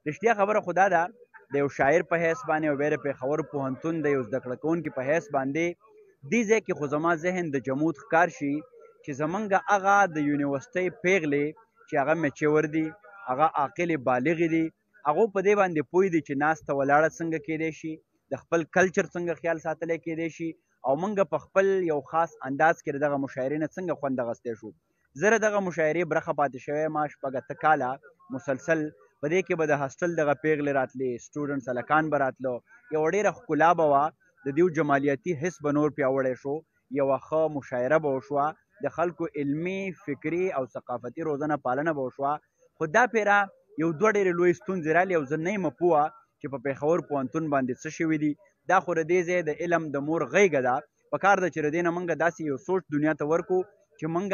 رښتیا خبره خو دا ده د یو شاعر په حیث باندې او بیا د پېښور پوهنتون د یو زده کړه کوونکي په حیث باندې دې ځای کې خو زما ذهن د جمود ښکار شي چې زمونږ هغه د یونیورسټۍ پیغلې چې هغه میچور دي، هغه عاقلې بالغې دي، هغو په دې باندې پوه دي چې ناسته ولاړه څنګه کیدی شي، د خپل کلچر څنګه خیال ساتلی کیدی شي، او موږ په خپل یو خاص انداز کې د دغه مشاعرې نه څنګه خوند اخیستی شو. زه د دغه مشاعرې برخه پاتې شوی یم شپږ اته کاله مسلسل. په دې کې به د هاسټل دغه پیغلې راتلې، سټوډنټس هلکان به راتله، یوه ډېره ښکلا به وه، د دیو جمالیاتي حس به نور پیاوړی شو، یوه ښه مشاعره به وشوه، د خلکو علمي فکري او ثقافتي روزنه پالنه به وشوه. خو دا پیره یو دوه ډېرې لویې ستونزې رالې او زه نه یم پوه چې په پېښور پوهنتون باندې څه شوي دي. دا خو د دې ځای د علم د مور غیږه ده، په کار ده چې د دې نه موږ داسې یو سوچ دنیا ته ورکو چې موږ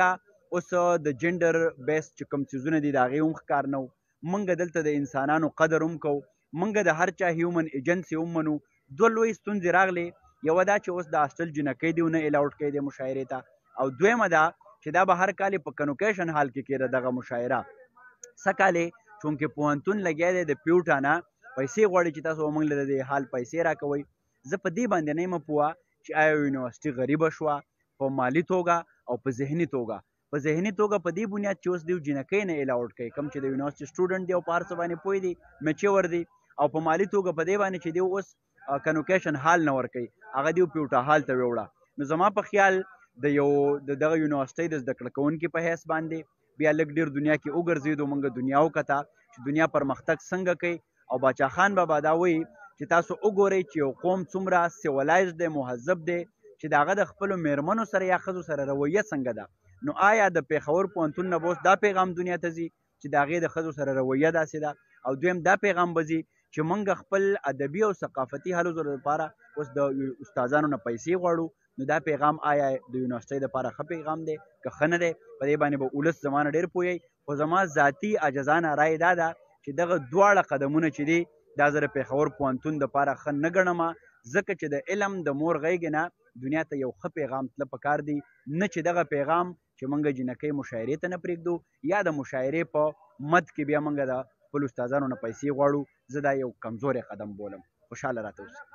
اوس د جنډر بیس چې کوم څیزونه دي د هغې هم ښکار نه وو، موږ دلته د انسانانو قدر هم کوو، موږ د هر چا هیومن ایجنسي هم منو. دوه لویې ستونزې راغلې، یوه دا چې اوس د هاسټل جنکۍ دې ونه الاوډ کوي د مشاعرې ته، او دویمه دا چې دا به هر کال په کنوکیشن حال کې کېده دغه مشاعره. سږکال چونکې پوهنتون لګیا دی د پیوټا نه پیسې غواړي چې تاسو موږ له دې حال پیسې راکوئ. زه په دې باندې نه یم پوه چې آیا یونیورسټي غریبه شوه په مالي توګه او په ذهني توګه. په ذهني توګه په دې بنیاد چې اوس دیو جنکۍ نه الاوډ کوي، کوم چې د یونیورسټي سټوډنټ دی او په هر څه باندې پوه دي، میچور دي، او په مالي توګه په دې باندې چې دیو اوس کنوکیشن حال نه ورکوي، هغه دیو پیوټا حال ته ویوړه. نو زما په خیال د دغه یونیورسټۍ د زده کړه کوونکي په حیث باندې بیا لږ ډېر دنیا کې وګرځېدو، موږ دنیا وکته چې دنیا پرمختګ څنګه کوي. او باچا خان بابا دا وایي چې تاسو وګورئ چې یو قوم څومره سیولایز دی، مهذب دی، چې د هغه د خپلو میرمنو سره یا ښځو سره رویه څنګه ده. نو آیا د پېښور پوهنتون نه به اوس دا پیغام دنیا ته ځي چې د هغې د ښځو سره رویه داسې ده، او دویم دا پیغام به ځي چې موږ خپل ادبي او ثقافتي هلو ځلو لپاره اوس د استادانو نه پیسې غواړو. نو دا پیغام آیا د یونیورسټۍ دپاره ښه پیغام دی که ښه نه دی؟ په دې باندې به ولس زما نه ډېر پوهیږي. خو زما ذاتي عجزانه رای دا ده چې دغه دواړه قدمونه چې دي دا زه د پېښور پوهنتون دپاره ښه نه ګڼمه، ځکه چې د علم د مور غیږې نه دنیا ته یو ښه پیغام تله پکار دی، نه چې دغه پیغام چې موږ جنکۍ مشاعرې ته نه پرېږدو یا د مشاعرې په مد کې بیا موږ د خپلو استادانو نه پیسې غواړو. زه دا یو کمزوری قدم بولم. خوشحاله راته اوسئ.